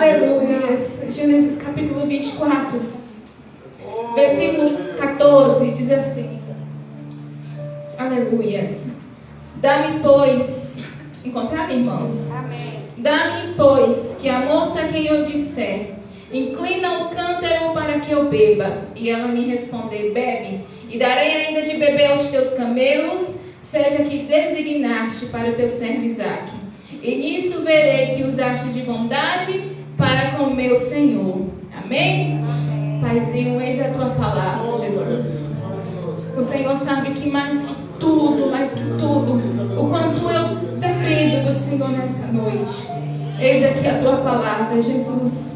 Aleluia. Gênesis capítulo 24, versículo 14, diz assim. Aleluias. Dá-me, pois, encontraram, irmãos? Amém. Dá-me, pois, que a moça a quem eu disser, inclina o cântaro para que eu beba. E ela me responder, bebe, e darei ainda de beber aos teus camelos, seja que designaste para o teu servo Isaque. E nisso verei que usaste de bondade para com meu Senhor. Amém? Paizinho, eis a tua palavra, Jesus. O Senhor sabe que mais que tudo, o quanto eu dependo do Senhor nessa noite. Eis aqui a tua palavra, Jesus.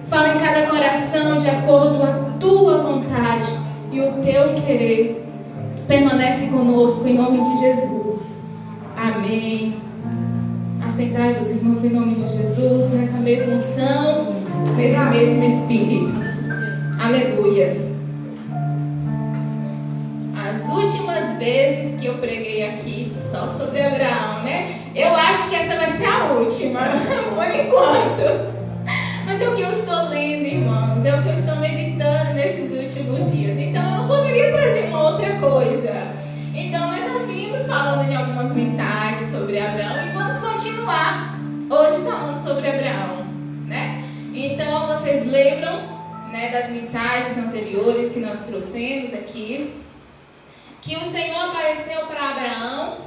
Fala em cada coração de acordo com a tua vontade e o teu querer. Permanece conosco em nome de Jesus. Amém. Assentai-vos, irmãos, em nome de Jesus, nessa mesma unção, nesse mesmo Espírito. Aleluias. As últimas vezes que eu preguei aqui só sobre Abraão, né? Eu acho que essa vai ser a última, por enquanto. Mas é o que eu estou lendo, irmãos, é o que eu estou meditando nesses últimos dias. Então eu não poderia trazer uma outra coisa. Então nós já vimos falando em algumas mensagens sobre Abraão e vamos continuar hoje falando sobre Abraão, né? Então vocês lembram, né, das mensagens anteriores que nós trouxemos aqui, que o Senhor apareceu para Abraão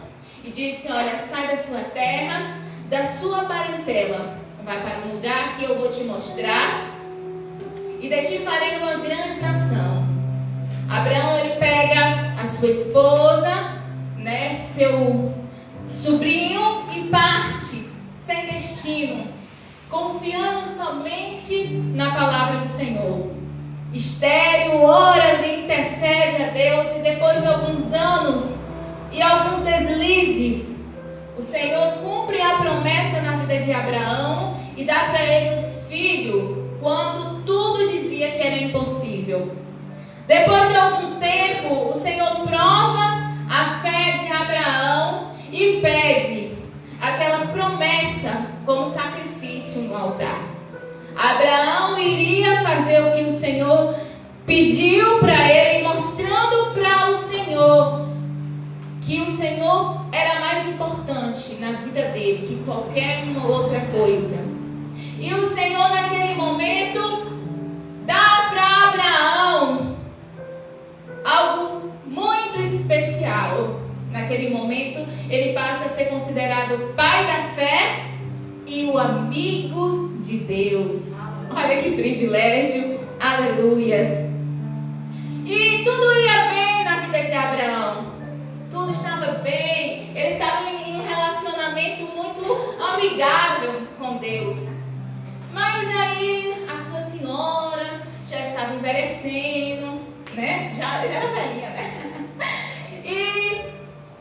e disse, olha, sai da sua terra, da sua parentela, vai para um lugar que eu vou te mostrar e de ti farei uma grande nação. Abraão, ele pega a sua esposa, né, seu sobrinho e parte sem destino, confiando somente na palavra do Senhor. Estéril, ora, intercede a Deus e depois de alguns anos e alguns deslizes, o Senhor cumpre a promessa na vida de Abraão e dá para ele um filho quando tudo dizia que era impossível. Depois de algum tempo, o Senhor prova a fé de Abraão e pede aquela promessa como sacrifício no altar. Abraão iria fazer o que o Senhor pediu para ele, mostrando para o Senhor que o Senhor era mais importante na vida dele que qualquer uma outra coisa. E o Senhor naquele momento dá para Abraão algo muito especial. Naquele momento ele passa a ser considerado o pai da fé e o amigo de Deus. Olha que privilégio, aleluias. E tudo ia bem na vida de Abraão, tudo estava bem, ele estava em um relacionamento muito amigável com Deus. Mas aí a sua senhora já estava envelhecendo, né? Já era velhinha, né? E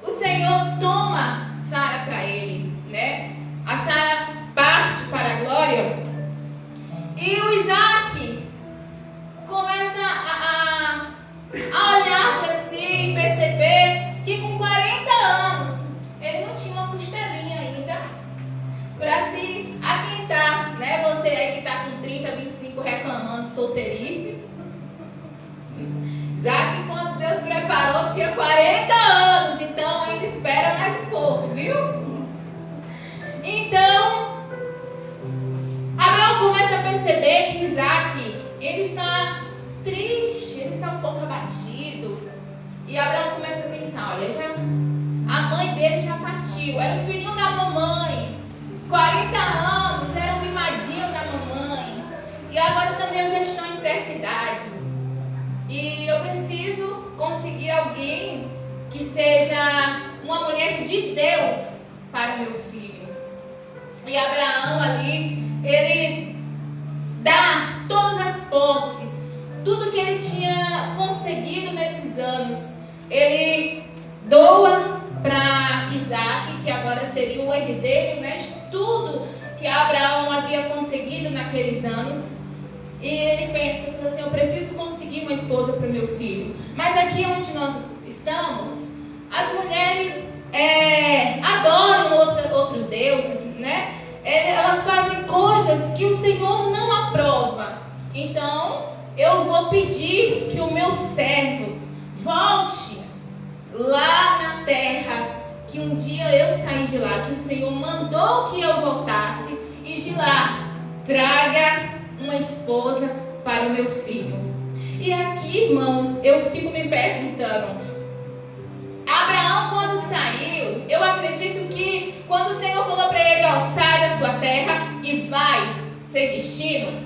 o Senhor toma Sara para ele, né? A Sara parte para a glória e o Isaque começa a olhar para si e perceber que com 40 anos ele não tinha uma costelinha ainda para se aquentar, né? Você aí que está com 30, 25 reclamando de solteirice. Isaque, quando Deus preparou, tinha 40 anos, então ainda espera mais um pouco, viu? Então, Abraão começa a perceber que Isaque, ele está triste, ele está um pouco abatido. E Abraão começa a pensar, olha, a mãe dele já partiu, era o filhinho da mamãe, 40 anos, era um mimadinho da mamãe. E agora também eu já estou em certa idade. E eu preciso conseguir alguém que seja uma mulher de Deus para o meu filho. E Abraão ali, ele dá todas as posses, tudo que ele tinha conseguido nesses anos, ele doa para Isaque, que agora seria o herdeiro, né, de tudo que Abraão havia conseguido naqueles anos. E ele pensa, assim, eu preciso conseguir uma esposa para o meu filho. Mas aqui onde nós estamos, as mulheres adoram outros deuses, né? Elas fazem coisas que o Senhor Então eu vou pedir que o meu servo volte lá na terra, que um dia eu saí de lá, que o Senhor mandou que eu voltasse, e de lá traga uma esposa para o meu filho. E aqui, irmãos, eu fico me perguntando, Abraão, quando saiu, eu acredito que quando o Senhor falou para ele, ó, sai da sua terra e vai ser destino,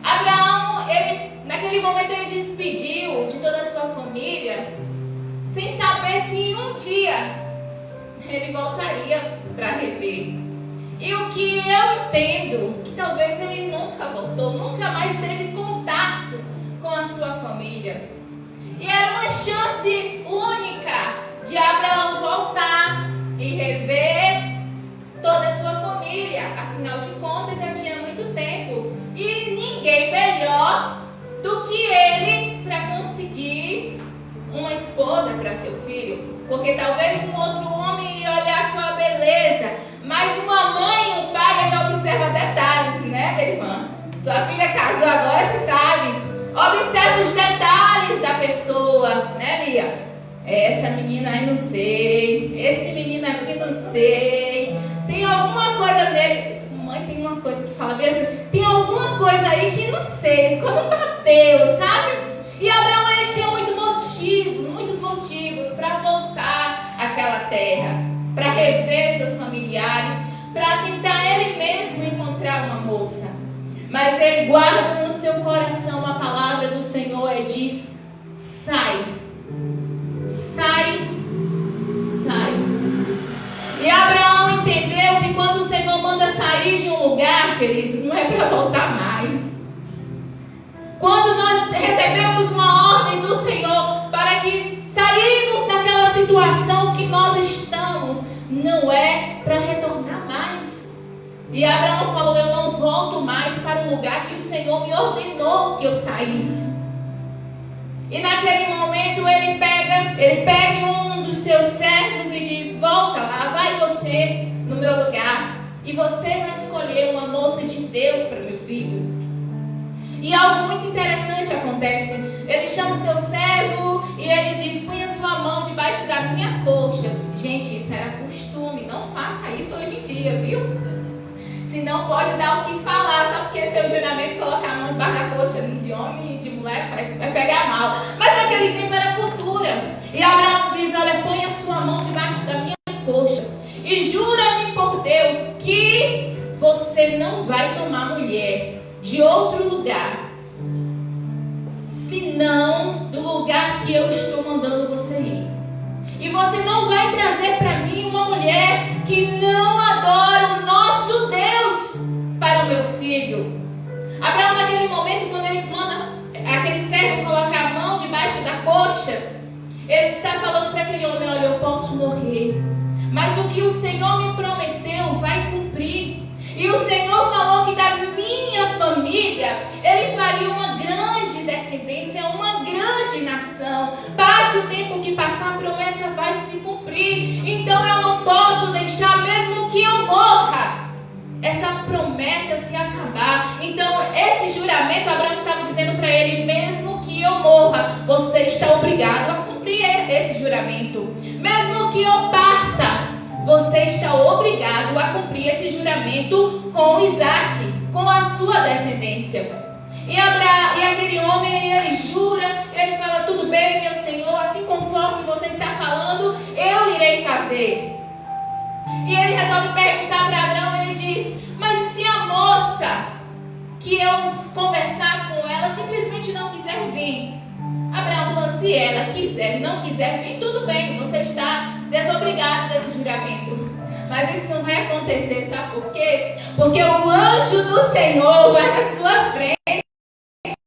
Abraão, naquele momento ele despediu de toda a sua família, sem saber se em um dia ele voltaria para rever. E o que eu entendo, que talvez ele nunca voltou, nunca mais teve contato com a sua família. E era uma chance única de Abraão voltar e rever toda a sua família. Afinal de contas, já tinha muito tempo. E ninguém melhor do que ele para conseguir uma esposa para seu filho. Porque talvez um outro homem ia olhar sua beleza, mas uma mãe e um pai ele observa detalhes, né, minha irmã? Sua filha casou agora, você sabe. Observa os detalhes da pessoa, né, Lia? Essa menina aí não sei, esse menino aqui não sei, tem alguma coisa nele. Mãe tem umas coisas que fala mesmo, tem alguma coisa aí que não sei, quando bateu, sabe? E Abraão ele tinha muitos motivos para voltar àquela terra, para rever seus familiares, para tentar ele mesmo encontrar uma moça. Mas ele guarda no seu coração a palavra do Senhor e diz: sai, sai, sai. E Abraão entendeu que quando o Senhor manda sair de um lugar, queridos, não é para voltar mais. Quando nós recebemos uma ordem do Senhor para que saímos daquela situação que nós estamos, não é para retornar mais. E Abraão falou: eu não volto mais para o lugar que o Senhor me ordenou que eu saísse. E naquele momento ele pede um dos seus servos e diz: volta lá, vai você no meu lugar, e você vai escolher uma moça de Deus para meu filho. E algo muito interessante acontece. Ele chama o seu servo e ele diz: põe a sua mão debaixo da minha coxa. Gente, isso era costume, não faça isso hoje em dia, viu? Senão pode dar o que falar, só porque seu juramento colocar a mão debaixo da coxa de homem e de mulher vai pegar mal. Mas naquele tempo era cultura. E Abraão diz: olha, põe a sua mão debaixo da minha coxa e jura-me por Deus que você não vai tomar mulher de outro lugar, senão do lugar que eu estou mandando você ir. E você não vai trazer para mim uma mulher que não adora o nosso Deus para o meu filho. Abraão, naquele momento, quando ele manda aquele servo colocar a mão debaixo da coxa, ele está falando para aquele homem: olha, eu posso morrer, mas o que o Senhor me prometeu vai cumprir. E o Senhor falou que da minha família Ele faria uma grande descendência, uma grande nação. Passe o tempo que passar, a promessa vai se cumprir. Então eu não posso deixar, mesmo que eu morra, essa promessa se acabar. Então esse juramento, Abraão estava dizendo para ele: mesmo que eu morra, você está obrigado a cumprir esse juramento. Mesmo que eu parta, você está obrigado a cumprir esse juramento com Isaac, com a sua descendência. E aquele homem, ele jura, ele fala: tudo bem, meu Senhor, assim conforme você está falando, eu irei fazer. E ele resolve perguntar para Abraão, ele diz: mas e se a moça que eu conversar com ela simplesmente não quiser vir? Abraão falou: se ela quiser, não quiser vir, tudo bem, você está desobrigado desse juramento. Mas isso não vai acontecer, sabe por quê? Porque o anjo do Senhor vai na sua frente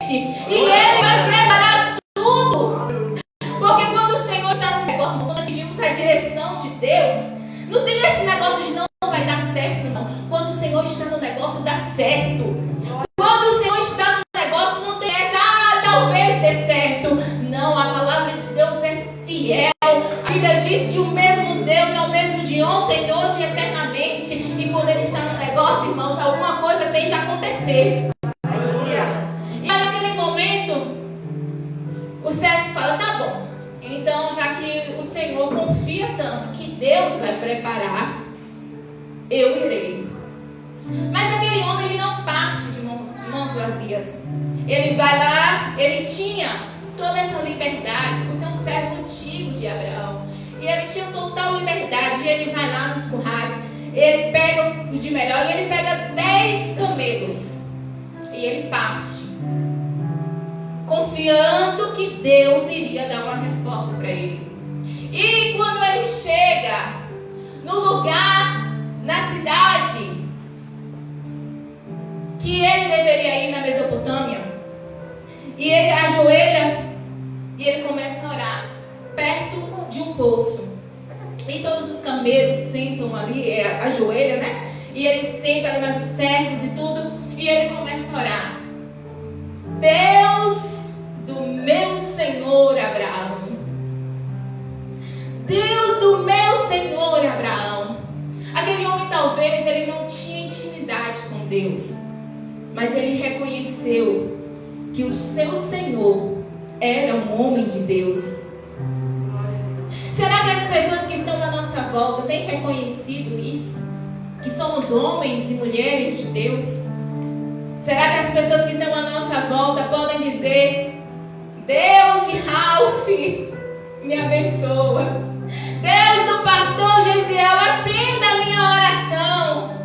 e ele vai preparar tudo. Porque quando o Senhor está no negócio, nós pedimos a direção de Deus, não tem esse negócio de não vai dar certo, não. Quando o Senhor está no negócio, dá certo. Quando o Senhor está no negócio, não tem essa: talvez dê certo. Não, a palavra de Deus é fiel. A Bíblia diz que o mesmo Deus é o mesmo de ontem, hoje e eternamente. E quando Ele está no negócio, irmãos, alguma coisa tem que acontecer. E aí Deus vai preparar, eu irei. Mas aquele homem, ele não parte de mãos vazias. Ele vai lá, ele tinha toda essa liberdade, por ser um servo antigo de Abraão. E ele tinha total liberdade. E ele vai lá nos currais, ele pega o de melhor, e ele pega 10 camelos. E ele parte, confiando que Deus iria dar uma resposta para ele. E quando ele chega no lugar, na cidade que ele deveria ir, na Mesopotâmia, e ele ajoelha e ele começa a orar perto de um poço. E todos os camelos sentam ali, ajoelham, né? E ele senta ali, mais os servos e tudo, e ele começa a orar: Deus do meu Senhor Abraão, Deus do meu Senhor Abraão. Aquele homem, talvez, ele não tinha intimidade com Deus, mas ele reconheceu que o seu Senhor era um homem de Deus. Será que as pessoas que estão na nossa volta têm reconhecido isso? Que somos homens e mulheres de Deus? Será que as pessoas que estão à nossa volta podem dizer: Deus de Ralph, me abençoa. Deus do pastor Gesiel, atenda a minha oração.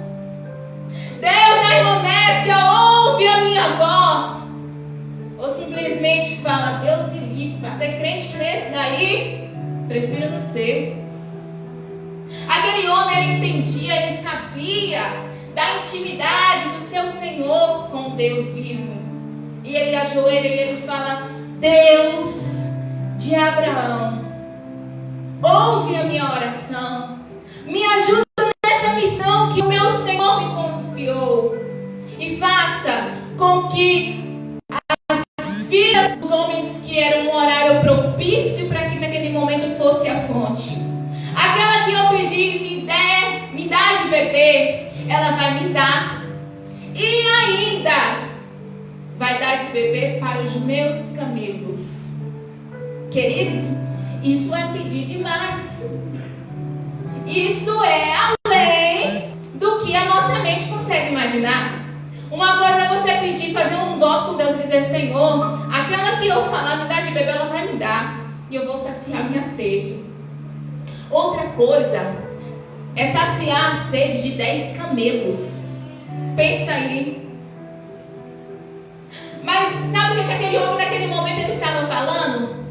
Deus da irmã Mércia, ouve a minha voz. Ou simplesmente fala: Deus me livre, para ser crente nesse daí, prefiro não ser. Aquele homem, ele entendia, ele sabia da intimidade do seu Senhor com Deus vivo. E ele ajoelha e ele fala: Deus de Abraão, ouve a minha oração, me ajuda nessa missão que o meu Senhor me confiou, e faça com que as vidas dos homens que eram um horário propício para que naquele momento fosse a fonte, aquela que eu pedi, me dá de beber, ela vai me dar, e ainda vai dar de beber para os meus camelos. Queridos, isso é pedir demais. Isso é além do que a nossa mente consegue imaginar. Uma coisa é você pedir, fazer um voto com Deus e dizer: Senhor, aquela que eu falar me dá de beber, ela vai me dar, e eu vou saciar minha sede. Outra coisa é saciar a sede de 10 camelos. Pensa aí. Mas sabe o que aquele homem naquele momento ele estava falando?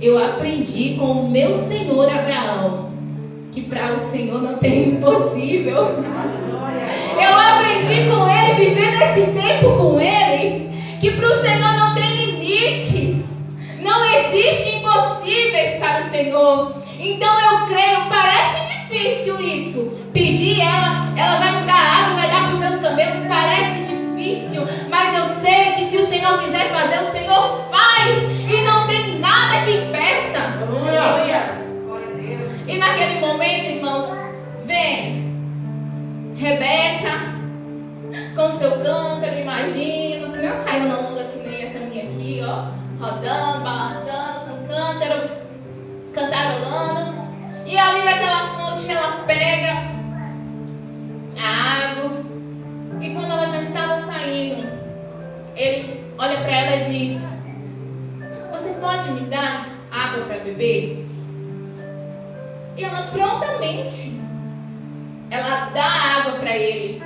Eu aprendi com o meu Senhor Abraão que para o Senhor não tem impossível. Eu aprendi com ele, vivendo esse tempo com ele, que para o Senhor não tem limites. Não existe impossíveis para o Senhor. Então eu creio, parece difícil isso. Pedir ela vai me dar água, vai dar para os meus camelos, parece difícil. Mas eu sei que se o Senhor quiser fazer, o Senhor faz. E não tem nada que impeça. E naquele momento, irmãos, vem Rebeca com seu cântaro, imagino, que não saiu na onda que nem essa minha aqui, ó, rodando, balançando com o cântaro, cantarolando. E ali naquela fonte ela pega a água, e quando ela já estava saindo, ele olha para ela e diz: Você pode me dar água para beber? E ela prontamente, ela dá água para ele.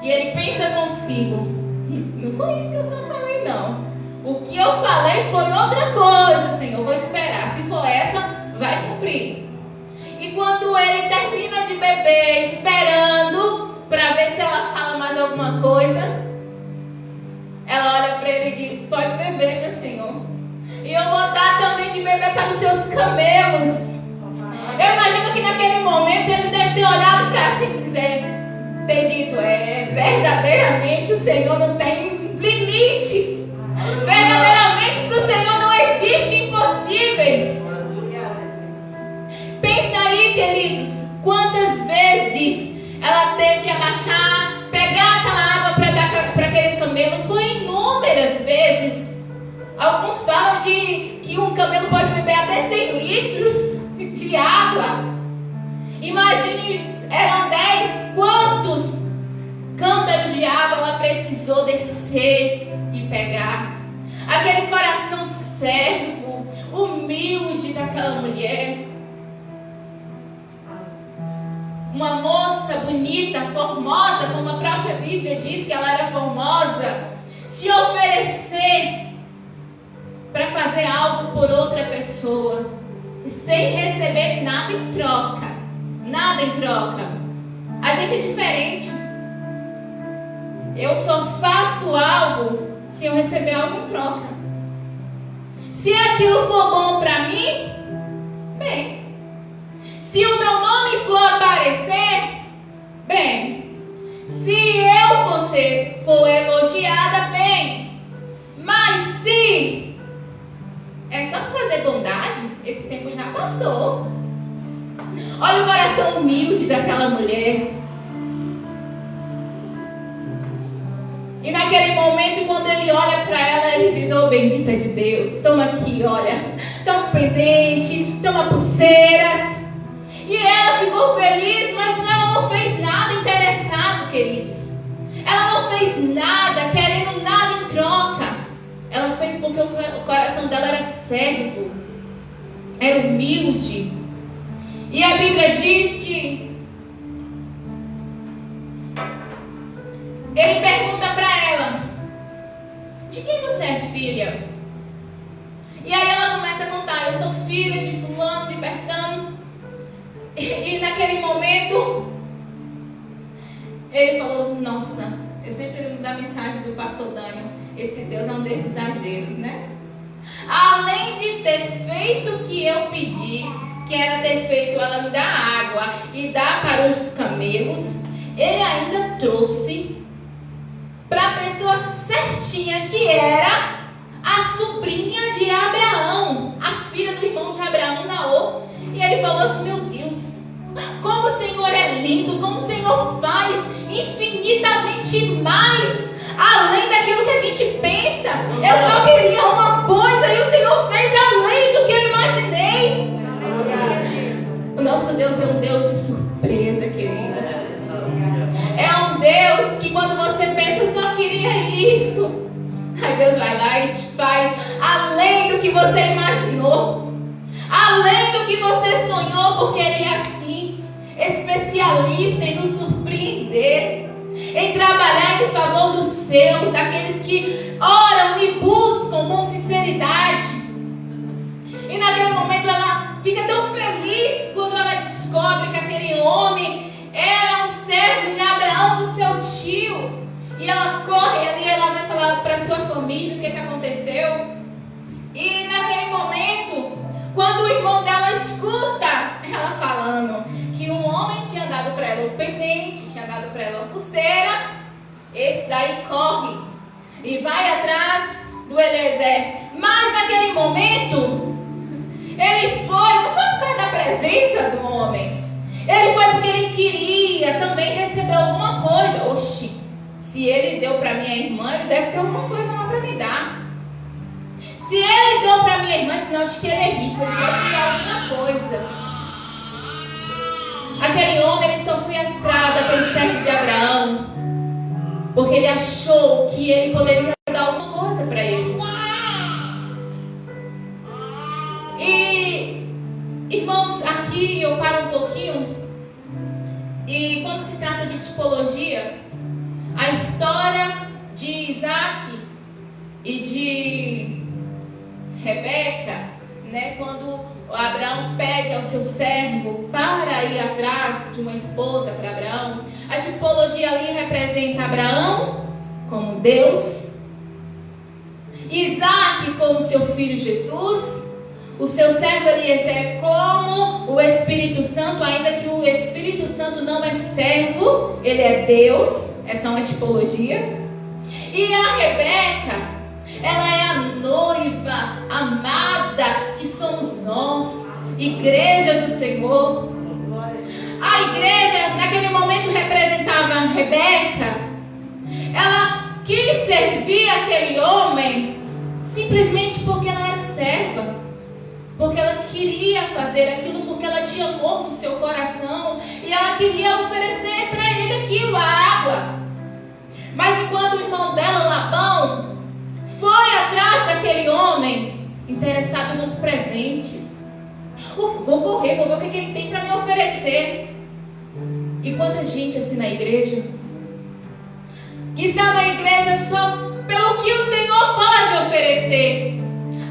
E ele pensa consigo: Não foi isso que eu só falei, não. O que eu falei foi outra coisa, Senhor. Vou esperar. Se for essa, vai cumprir. E quando ele termina de beber, esperando para ver se ela fala mais alguma coisa, ela olha para ele e diz: Pode beber, meu Senhor. E eu vou dar também de beber para os seus camelos. Eu imagino que naquele momento ele deve ter olhado para si e ter dito: verdadeiramente o Senhor não tem limites. Verdadeiramente para o Senhor não existe impossíveis. Pensa aí, queridos, quantas vezes ela teve que abaixar, pegar aquela água para dar para aquele camelo. Foi inúmeras vezes. Alguns falam de que um camelo pode beber até 100 litros de água. Imagine, eram 10, quantos cântaros de água ela precisou descer e pegar. Aquele coração servo, humilde daquela mulher. Uma moça bonita, formosa, como a própria Bíblia diz que ela era formosa, se oferecer para fazer algo por outra pessoa, sem receber nada em troca. Nada em troca. A gente é diferente. Eu só faço algo se eu receber algo em troca. Se aquilo for bom para mim, bem. Se o meu nome for aparecer, bem. Se eu for elogiada, bem. Mas se é só para fazer bondade, esse tempo já passou. Olha o coração humilde daquela mulher. E naquele momento, quando ele olha para ela, ele diz: "Oh, bendita de Deus, toma aqui, olha, toma um pendente, toma pulseiras." E ela ficou feliz, mas ela não fez nada interessado, queridos. Ela não fez nada, querendo nada em troca. Ela fez porque o coração dela era servo, era humilde. E a Bíblia diz que ele pergunta para ela: "De quem você é filha?" E aí ela começa a contar: "Eu sou filha de fulano, de Bertano." E naquele momento ele falou: "Nossa, eu sempre lembro da mensagem do pastor Daniel, esse Deus é um Deus de exageros, né? Além de ter feito o que eu pedi, que era ter feito ela me dar água e dar para os camelos, ele ainda trouxe para a pessoa certinha, que era a sobrinha de Abraão, a filha do irmão de Abraão, Naor." E ele falou assim: "Meu Deus, como o Senhor é lindo, como o Senhor faz infinitamente mais além daquilo que a gente pensa. Eu só queria uma coisa e o Senhor fez além do que eu imaginei." O nosso Deus é um Deus de surpresa, queridos. É um Deus que quando você pensa, "Eu só queria isso", aí Deus vai lá e te faz além do que você imaginou, além do que você sonhou, porque Ele é assim, especialista em nos surpreender, em trabalhar em favor dos seus, daqueles que oram e buscam com sinceridade. E naquele momento ela fica tão feliz quando ela descobre que aquele homem era um servo de Abraão, do seu tio. E ela corre ali, ela vai falar para sua família o que aconteceu. E naquele momento, quando o irmão dela escuta ela falando que um homem tinha dado para ela um pendente, tinha dado para ela uma pulseira, esse daí corre e vai atrás do Eliezer. Mas naquele momento, ele foi, não foi por causa da presença do homem, ele foi porque ele queria também receber alguma coisa. Oxi, se ele deu para minha irmã, ele deve ter alguma coisa lá para me dar. Se ele deu para minha irmã, sinal de que ele é rico, ele deve me dar alguma coisa. Aquele homem, ele só foi atrás daquele servo de Abraão, porque ele achou que ele poderia dar alguma coisa para ele. E, irmãos, aqui eu paro um pouquinho. E quando se trata de tipologia, a história de Isaac e de Rebeca, né, quando Abraão pede ao seu servo para ir atrás de uma esposa para Abraão, a tipologia ali representa Abraão como Deus, Isaac como seu filho Jesus, o seu servo Eliezer como o Espírito Santo, ainda que o Espírito Santo não é servo, ele é Deus, essa é uma tipologia. E a Rebeca, ela é a noiva amada, que somos nós, igreja do Senhor. A igreja naquele momento representava a Rebeca. Ela quis servir aquele homem simplesmente porque ela era serva. porque ela queria fazer aquilo, porque ela tinha amor no seu coração e ela queria oferecer para ele aquilo, a água. Mas quando o irmão dela, Labão, foi atrás daquele homem interessado nos presentes, vou correr, vou ver o que ele tem para me oferecer. E quanta gente assim na igreja, que está na igreja só pelo que o Senhor pode oferecer.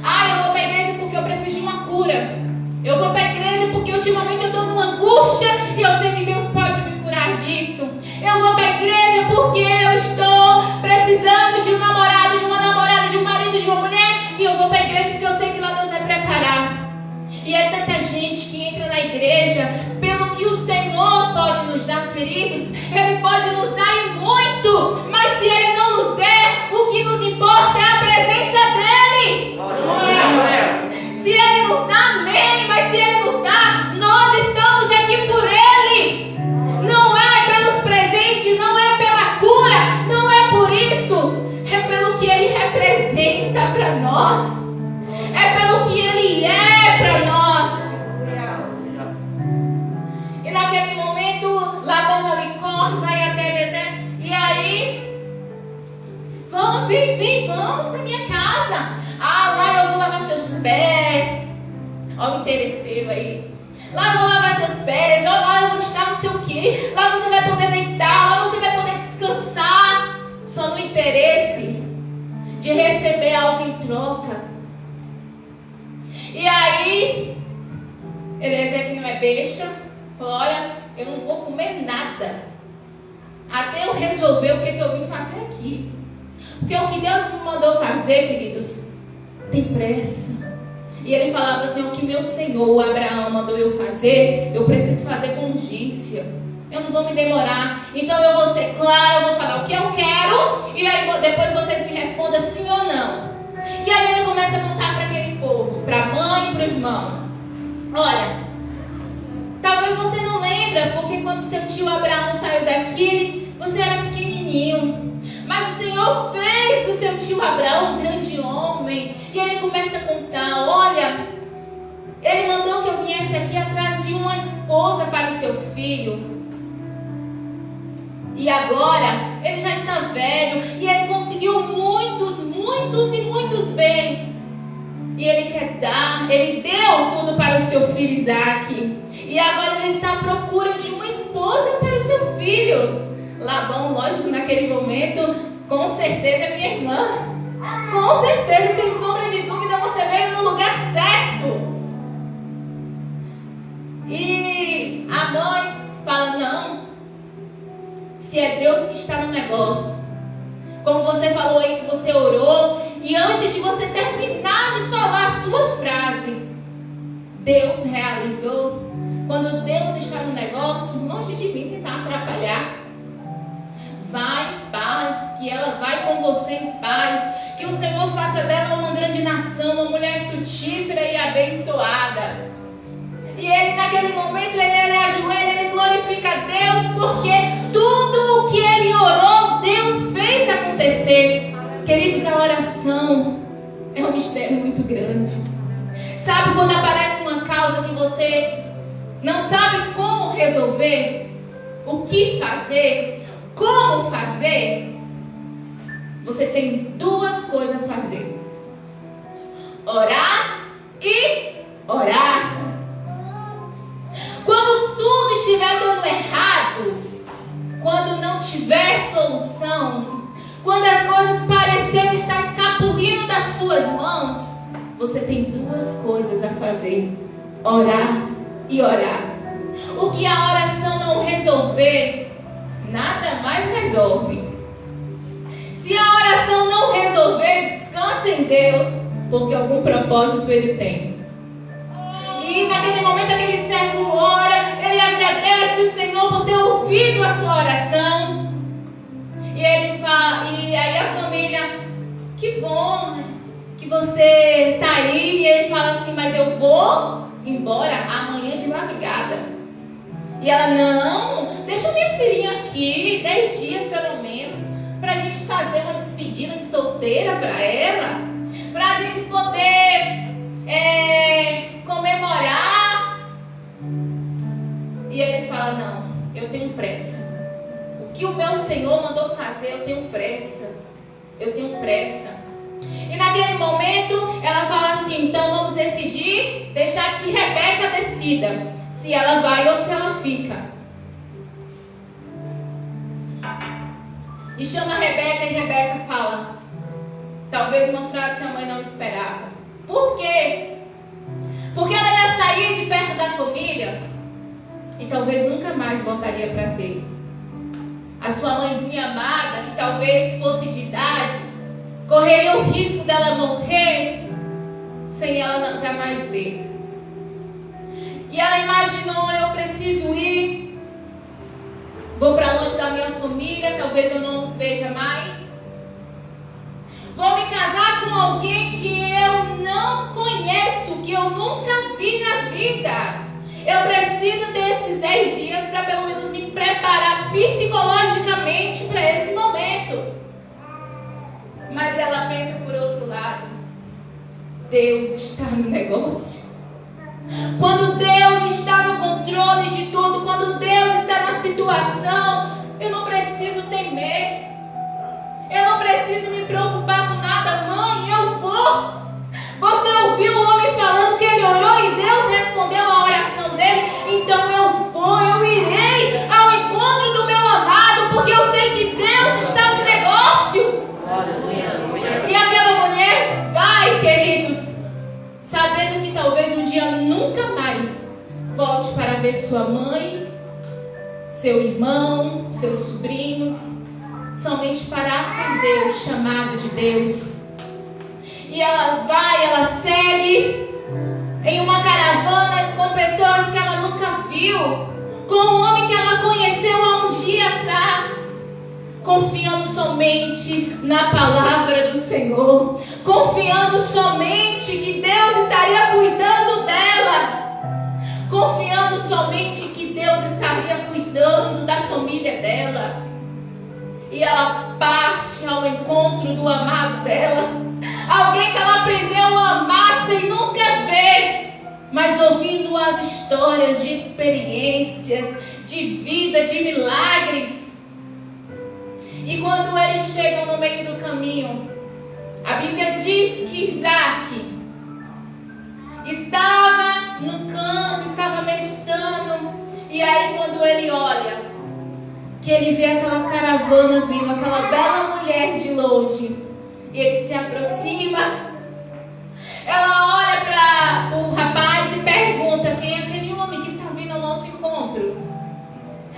Eu vou para a igreja porque eu preciso de uma cura. Eu vou para a igreja porque ultimamente eu estou numa angústia e eu sei que Deus pode me curar disso. Eu vou para a igreja porque eu estou precisando de um namorado, de uma namorada, de um marido, de uma mulher. E eu vou para a igreja porque eu sei que lá Deus vai preparar. E é tanta gente que entra na igreja pelo que o Senhor pode nos dar, queridos. Ele pode nos dar e muito, mas se Ele não nos der, o que nos importa é a presença dEle. Se Ele nos dá, amém, mas se Ele nos dá, nós estamos aqui por Ele. Não é pelos presentes, não é pela cura, não é por isso, é pelo que Ele representa para nós, é pelo que Ele é para nós. E naquele momento, Labão ali corre, vai até Bezé, e aí, vamos para minha casa. Lá eu vou lavar seus pés. Olha o interesseiro aí. Lá eu vou lavar seus pés. Lá eu vou te dar não sei o que. Lá você vai poder deitar. Lá você vai poder descansar. Só no interesse de receber algo em troca. E aí, Eliezer, que não é besta, falou: olha, eu não vou comer nada até eu resolver o que eu vim fazer aqui. Porque o que Deus me mandou fazer, queridos, tem pressa. E ele falava assim: o que meu Senhor, Abraão, mandou eu fazer, eu preciso fazer com urgência. Eu não vou me demorar. Então eu vou ser clara, eu vou falar o que eu quero. E aí depois vocês me respondam sim ou não. E aí ele começa a contar para aquele povo, para a mãe e para o irmão: olha, talvez você não lembra, porque quando seu tio Abraão saiu daqui, você era pequenininho. Mas o Senhor fez do seu tio Abraão um grande homem. E ele começa a contar: olha, ele mandou que eu viesse aqui atrás de uma esposa para o seu filho. E agora, ele já está velho. E ele conseguiu muitos e muitos bens. E ele quer dar, ele deu tudo para o seu filho Isaque. E agora ele está à procura de uma esposa para o seu filho. Labão, lógico, naquele momento, com certeza é minha irmã. Com certeza, sem sombra de dúvida, você veio no lugar certo. E a mãe fala: não, se é Deus que está no negócio, como você falou aí que você orou, e antes de você terminar de falar a sua frase, Deus realizou. Quando Deus está no negócio, longe de mim tentar atrapalhar. Vai em paz, que ela vai com você em paz, que o Senhor faça dela uma grande nação, uma mulher frutífera e abençoada. E ele, naquele momento, ele ajoelha, ele glorifica a Deus, porque tudo o que ele orou, Deus fez acontecer. Queridos, a oração é um mistério muito grande. Sabe quando aparece uma causa que você não sabe como resolver, o que fazer, como fazer? Você tem duas coisas a fazer: orar e orar. Quando tudo estiver dando errado, quando não tiver solução, quando as coisas parecerem estar escapulindo das suas mãos, você tem duas coisas a fazer: orar e orar. O que a oração não resolver, nada mais resolve. Se a oração não resolver, descansa em Deus, porque algum propósito Ele tem. E naquele momento aquele servo ora, ele agradece o Senhor por ter ouvido a sua oração. E ele fala, e aí a família: que bom, né, que você está aí. E ele fala assim: mas eu vou embora amanhã de madrugada. E ela: não, deixa minha filhinha aqui 10 dias pelo menos, para a gente fazer uma despedida de solteira para ela, para a gente poder eu tenho pressa. O que o meu Senhor mandou fazer, eu tenho pressa. Eu tenho pressa. E naquele momento, ela fala assim: então vamos decidir, deixar que Rebeca decida se ela vai ou se ela fica. E chama Rebeca e Rebeca fala, talvez uma frase que a mãe não esperava. Por quê? Porque ela ia sair de perto da família e talvez nunca mais voltaria para ver a sua mãezinha amada, que talvez fosse de idade, correria o risco dela morrer sem ela jamais ver. E ela imaginou: eu preciso ir, vou para longe da minha família, talvez eu não os veja mais. Vou me casar com alguém que eu não conheço, que eu nunca vi na vida. Eu preciso ter esses 10 dias para pelo menos me preparar psicologicamente para esse momento. Mas ela pensa por outro lado: Deus está no negócio. Quando Deus está no controle de tudo, quando Deus está na situação, eu não preciso temer. Eu não preciso me preocupar com nada. Mãe, eu vou. Você ouviu o homem falando que ele orou e Deus respondeu a oração dele? Então eu vou, eu irei ao encontro do meu amado, porque eu sei que Deus está no negócio. E aquela mulher vai, queridos, sabendo que talvez um dia nunca mais volte para ver sua mãe, seu irmão, seus sobrinhos, somente para atender o chamado de Deus. E ela vai, ela segue em uma caravana com pessoas que ela nunca viu, com um homem que ela conheceu há um dia atrás, confiando somente na palavra do Senhor, confiando somente que Deus estaria cuidando dela, confiando somente que Deus estaria cuidando da família dela. E ela parte ao encontro do amado dela, alguém que ela aprendeu a amar sem nunca ver, mas ouvindo as histórias de experiências, de vida, de milagres. E quando eles chegam no meio do caminho, a Bíblia diz que Isaac estava no campo, estava meditando. E aí quando ele olha, que ele vê aquela caravana vindo, aquela bela mulher de longe, e ele se aproxima. Ela olha para o rapaz e pergunta: quem é aquele homem que está vindo ao nosso encontro?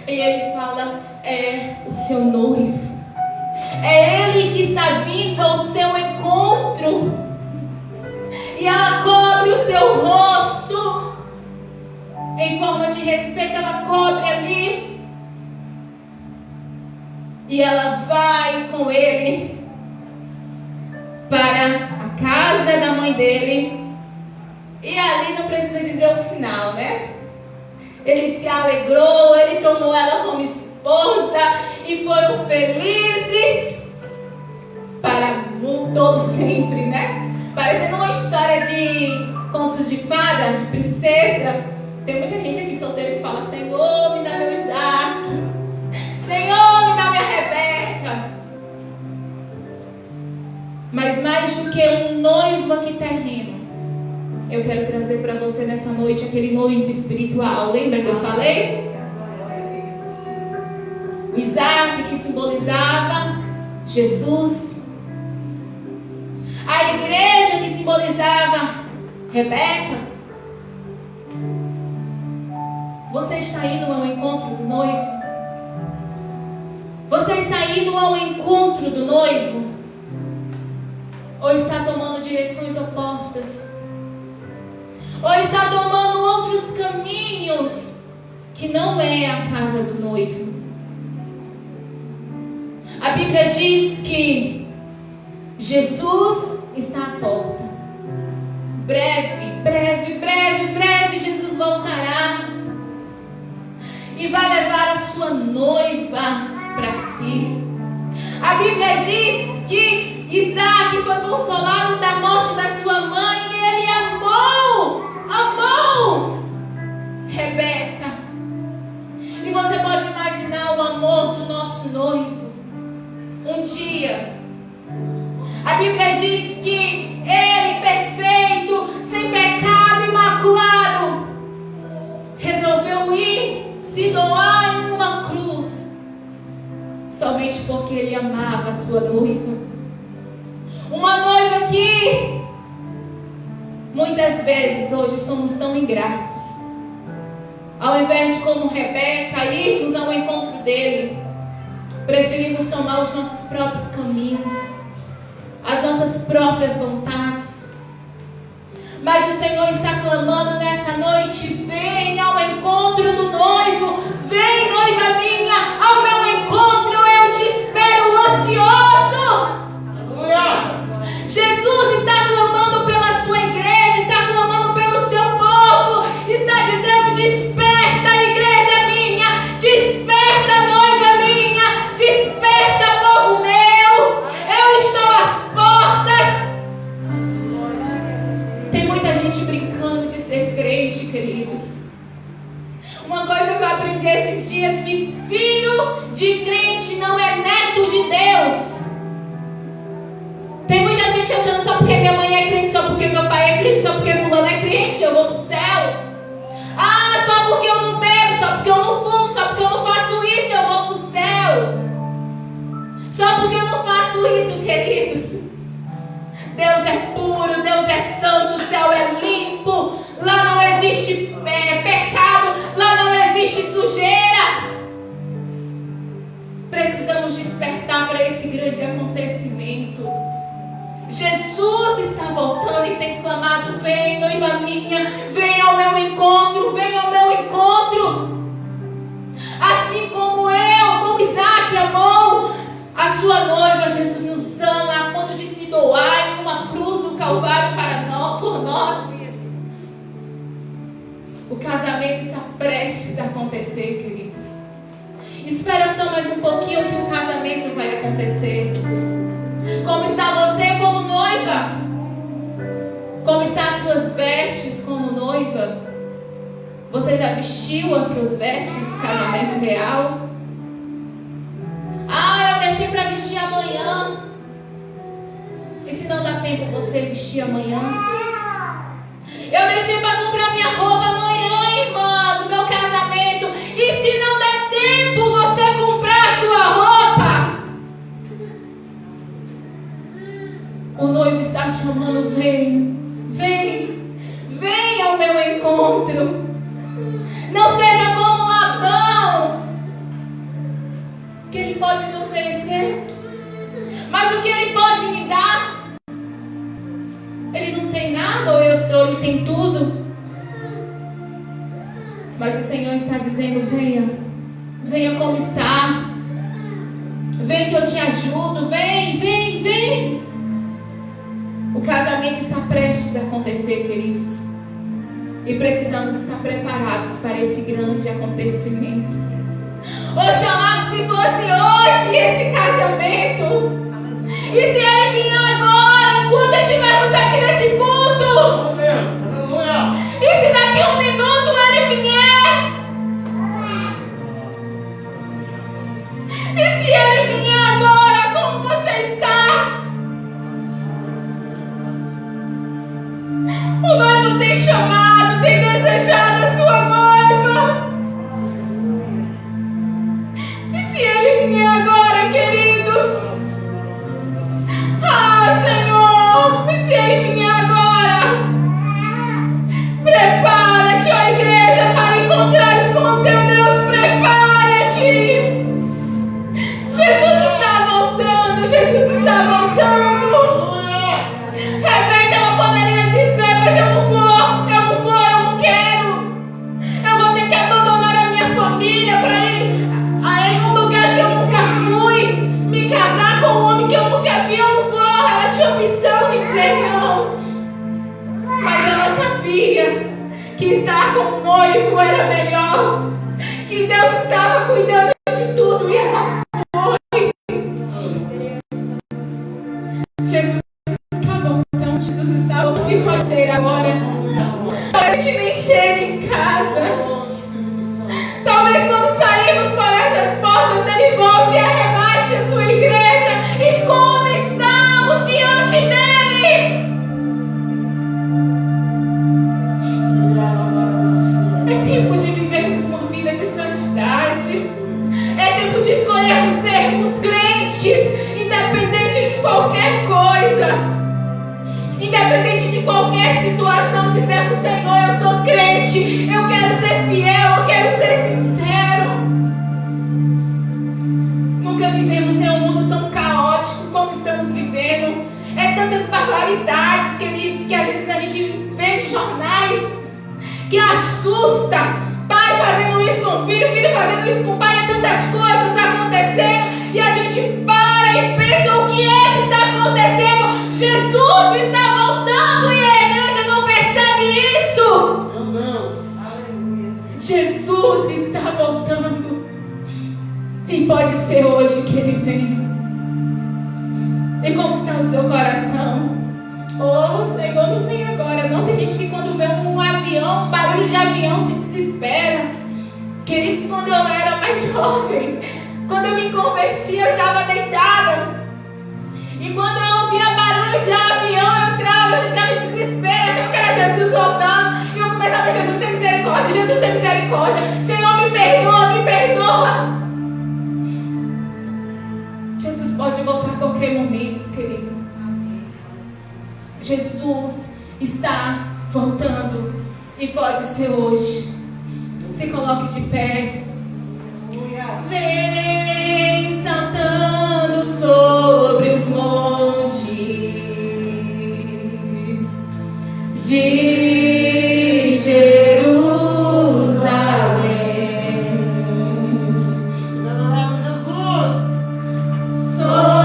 E ele fala: é o seu noivo. É ele que está vindo ao seu encontro. E ela cobre o seu rosto em forma de respeito, ela cobre ali. E ela vai com ele para a casa da mãe dele. E ali não precisa dizer o final, né? Ele se alegrou, ele tomou ela como esposa e foram felizes para todo sempre, né? Parecendo uma história de contos de fada, de princesa. Tem muita gente aqui solteira que fala: Senhor, me dá meu Isaac. Senhor, me dá minha Rebeca. Mas mais do que um noivo aqui terreno, eu quero trazer para você nessa noite aquele noivo espiritual. Lembra que eu falei? O Isaac, que simbolizava Jesus. A igreja, que simbolizava Rebeca. Você está indo ao encontro do noivo? Você está indo ao encontro do noivo? Ou está tomando direções opostas? Ou está tomando outros caminhos que não é a casa do noivo? A Bíblia diz que Jesus está à porta. Breve, breve, breve, breve Jesus voltará e vai levar a sua noiva para si. A Bíblia diz que Isaac foi consolado da morte da sua mãe e ele amou Rebeca. E você pode imaginar dia. A Bíblia diz que Ele, perfeito, sem pecado, imaculado, resolveu ir se doar em uma cruz, somente porque Ele amava a sua noiva. Uma noiva que muitas vezes hoje somos tão ingratos. Ao invés de, como Rebeca, irmos ao encontro dele, preferimos tomar os nossos próprios caminhos, as nossas próprias vontades. Mas o Senhor está clamando nessa noite: vem ao encontro do noivo, vem, noiva minha, ao meu encontro, eu te espero ansioso. Aleluia! Jesus está clamando pela sua igreja, está clamando pelo seu povo, está dizendo: desperta, igreja minha, desperta, noiva minha, desperta, povo meu, eu estou às portas. Tem muita gente brincando de ser crente, queridos. Uma coisa que eu aprendi esses dias, que filho de crente não é neto de Deus. Tem muita gente achando só porque minha mãe é crente, só porque meu pai é crente, só porque fulano é crente, eu vou pro céu. Ah, só porque eu não bebo, só porque eu não fumo, só porque eu não faço isso, eu vou pro céu. Só porque eu não faço isso, queridos. Deus é puro, Deus é santo, o céu é limpo. Lá não existe pecado, lá não existe sujeira. Precisamos despertar para esse grande acontecimento. Jesus está voltando e tem clamado: vem, noiva minha, vem ao meu encontro, vem ao meu encontro. Assim como Isaac amou a sua noiva, Jesus nos ama a ponto de se doar em uma cruz do Calvário por nós. O casamento está prestes a acontecer, queridos. Espera só mais um pouquinho que o casamento vai acontecer. Como está você como noiva? Como estão as suas vestes como noiva? Você já vestiu as suas vestes de casamento real? Ah, eu deixei para vestir amanhã. E se não dá tempo você vestir amanhã? Eu deixei para comprar minha roupa amanhã, irmã, do meu casamento. E se não der tempo você comprar a sua roupa? O noivo está chamando: vem, vem, vem ao meu encontro. Não seja como Labão, que ele pode me oferecer, mas o que ele pode me dar, ele não tem nada, ou ele tem tudo. Mas o Senhor está dizendo: venha, venha como está, vem que eu te ajudo, vem, vem, vem. O casamento está prestes a acontecer, queridos, e precisamos estar preparados para esse grande acontecimento. Oxalá se fosse hoje esse casamento, e se ele vir agora, enquanto estivermos aqui nesse culto, e se daqui a um minuto ele vier, e se ele vier agora, como você está? O noivo tem chamado, tem desejado a sua noiva. E se ele vier agora, queridos? Ah, Senhor, e se ele vier agora? Prepara-te, ó igreja, para encontrares com o teu Deus. Prepara-te. Jesus está voltando, Jesus está voltando. Rebeca, ela poderia dizer: mas eu não vou, eu não quero. Eu vou ter que abandonar a minha família para ir em um lugar que eu nunca fui, me casar com um homem que eu nunca vi, eu não vou. Ela tinha a opção de dizer não, mas ela sabia que estar com o noivo era melhor, que Deus estava cuidando de tudo, e ela foi. Jesus está voltando, Jesus está voltando. O que pode ser agora? Talvez a gente nem chegue em casa. Talvez quando sairmos por essas portas, Ele volte e arrebate a sua igreja e qualquer situação, dizemos: Senhor, eu sou crente, eu quero ser fiel, eu quero ser sincero. Nunca vivemos em um mundo tão caótico como estamos vivendo. É tantas barbaridades, queridos, que às vezes a gente vê nos jornais, que assusta. Pai fazendo isso com o filho, filho fazendo isso com o pai, é tantas coisas acontecendo, e a gente para e pensa: o que é que está acontecendo? Jesus está voltando e a igreja não percebe isso. Meu Deus, aleluia. Jesus está voltando, e pode ser hoje que Ele venha. E como está o seu coração? Oh, Senhor, não vem agora não. Tem gente que quando vê um avião, um barulho de avião, se desespera. Queridos, quando eu era mais jovem, quando eu me converti, eu estava deitada, e quando eu ouvia barulho de avião, eu entrava em desespero, achando que era Jesus voltando, e eu começava: Jesus tem misericórdia, Jesus tem misericórdia, Senhor, me perdoa, me perdoa. Jesus pode voltar a qualquer momento, querido. Jesus está voltando, e pode ser hoje. Se coloque de pé. Vem saltando sobre os montes de Jerusalém. Sou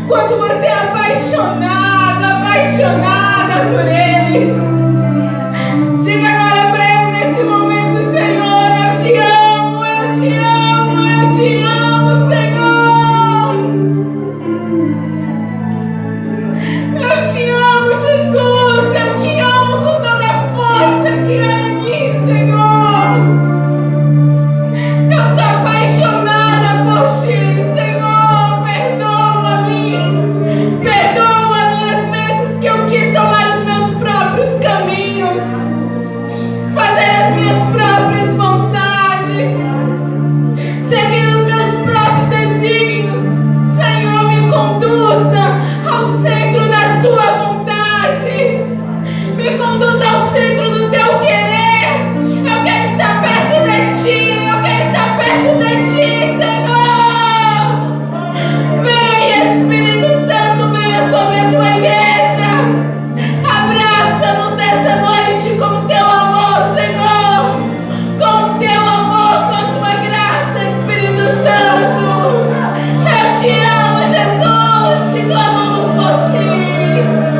quanto você é apaixonada por Ele. Diga agora